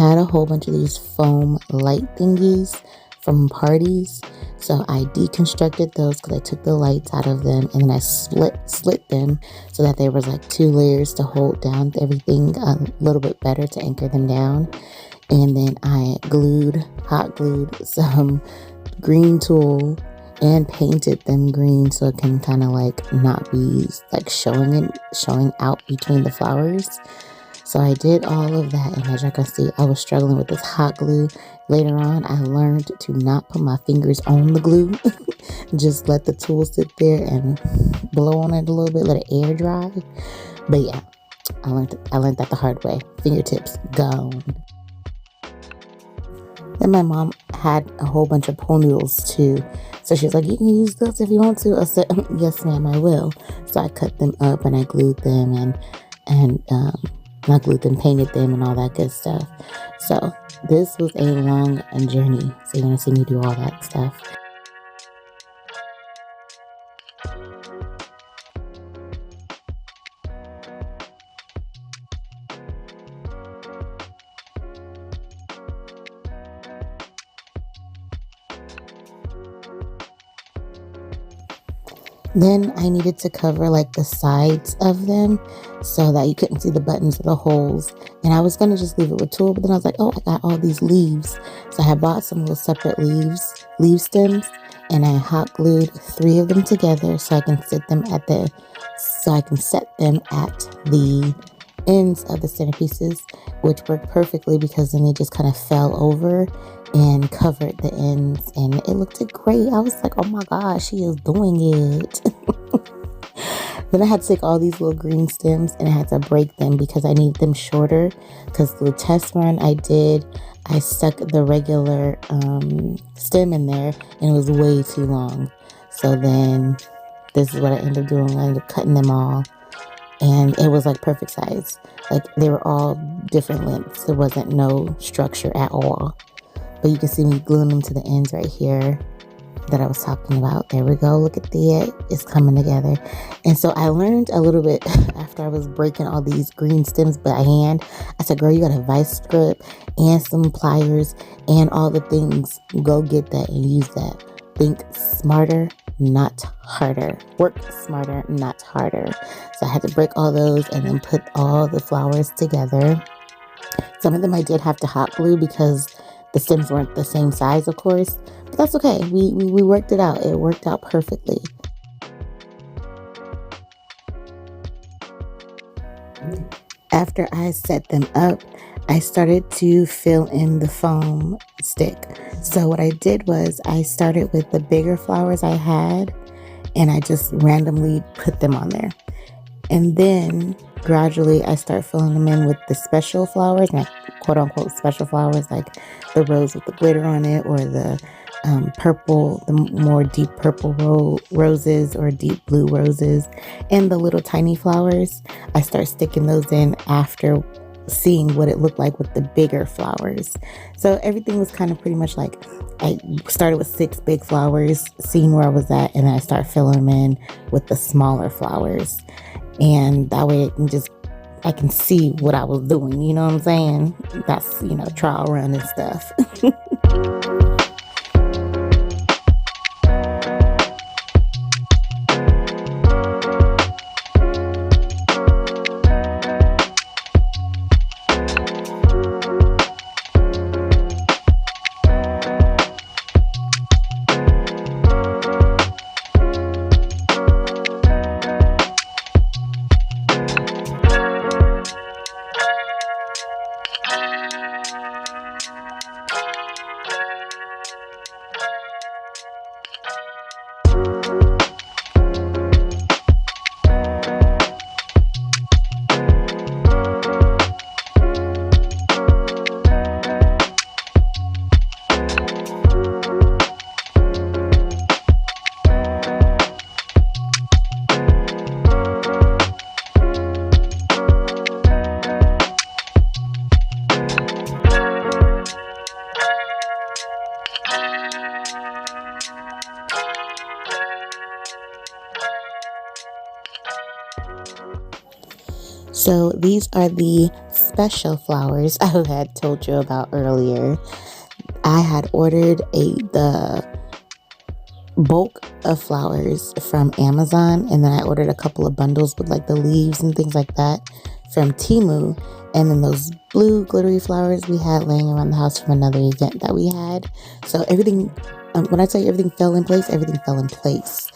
had a whole bunch of these foam light thingies from parties. So I deconstructed those because I took the lights out of them, and then I slit them so that there was like 2 layers to hold down everything a little bit better to anchor them down. And then I hot glued some green tulle and painted them green so it can kind of like not be like showing out between the flowers. So I did all of that, and as you can see, I was struggling with this hot glue. Later on, I learned to not put my fingers on the glue. Just let the tool sit there and blow on it a little bit, let it air dry. But yeah, I learned that the hard way. Fingertips gone. Then my mom had a whole bunch of pool noodles too. So she was like, you can use those if you want to. I said, yes ma'am, I will. So I cut them up and I glued them and not glued them, painted them and all that good stuff. So this was a long journey. So you're gonna see me do all that stuff. Then I needed to cover like the sides of them so that you couldn't see the buttons or the holes. And I was going to just leave it with tulle, but then I was like, oh, I got all these leaves. So I had bought some little separate leaf stems, and I hot glued 3 of them together so I can set them at the ends of the centerpieces, which worked perfectly because then they just kind of fell over and covered the ends, and it looked great. I was like, oh my gosh, she is doing it. Then I had to take all these little green stems and I had to break them because I needed them shorter, because the test run I did, I stuck the regular stem in there and it was way too long. So then this is what I ended up doing. I ended up cutting them all, and it was like perfect size. Like they were all different lengths. There wasn't no structure at all. But you can see me gluing them to the ends right here that I was talking about. There we go. Look at that. It's coming together. And so I learned a little bit after I was breaking all these green stems by hand. I said, girl, you got a vice grip and some pliers and all the things. Go get that and use that. Think smarter, not harder. Work smarter, not harder. So I had to break all those and then put all the flowers together. Some of them I did have to hot glue because the stems weren't the same size, of course, but that's okay. We worked it out. It worked out perfectly. After I set them up, I started to fill in the foam stick. So what I did was I started with the bigger flowers I had, and I just randomly put them on there. And then gradually I start filling them in with the special flowers, and quote unquote special flowers, like the rose with the glitter on it, or the purple, the more deep purple roses or deep blue roses, and the little tiny flowers. I start sticking those in after seeing what it looked like with the bigger flowers. So everything was kind of pretty much like I started with 6 big flowers, seeing where I was at, and then I start filling them in with the smaller flowers. And that way I can see what I was doing, you know what I'm saying? That's, trial run and stuff. So these are the special flowers I had told you about earlier. I had ordered the bulk of flowers from Amazon, and then I ordered a couple of bundles with like the leaves and things like that from Temu, and then those blue glittery flowers we had laying around the house from another event that we had. So everything, when I tell you everything fell in place, everything fell in place.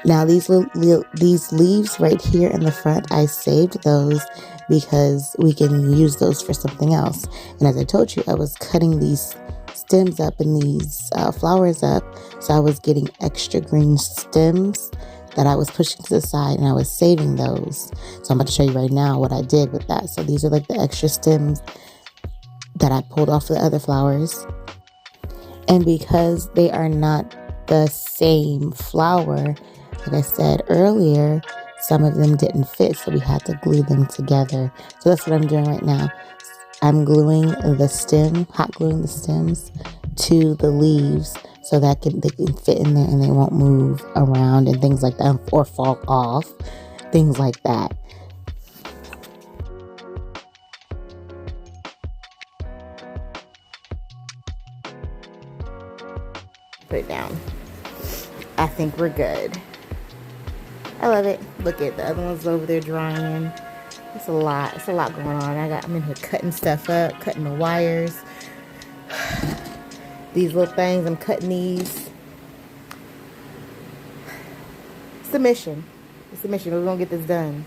Now these leaves right here in the front, I saved those because we can use those for something else. And as I told you, I was cutting these stems up and these flowers up, so I was getting extra green stems that I was pushing to the side, and I was saving those. So I'm about to show you right now what I did with that. So these are like the extra stems that I pulled off the other flowers, and because they are not the same flower, like I said earlier, some of them didn't fit, so we had to glue them together. So that's what I'm doing right now. I'm gluing the stem, hot gluing the stems to the leaves so that they can fit in there and they won't move around and things like that, or fall off, things like that. Put it down. I think we're good. I love it. Look at the other ones over there drying. It's a lot. It's a lot going on. I'm in here cutting stuff up, cutting the wires. These little things, I'm cutting these. It's a mission. It's a mission. We're gonna get this done.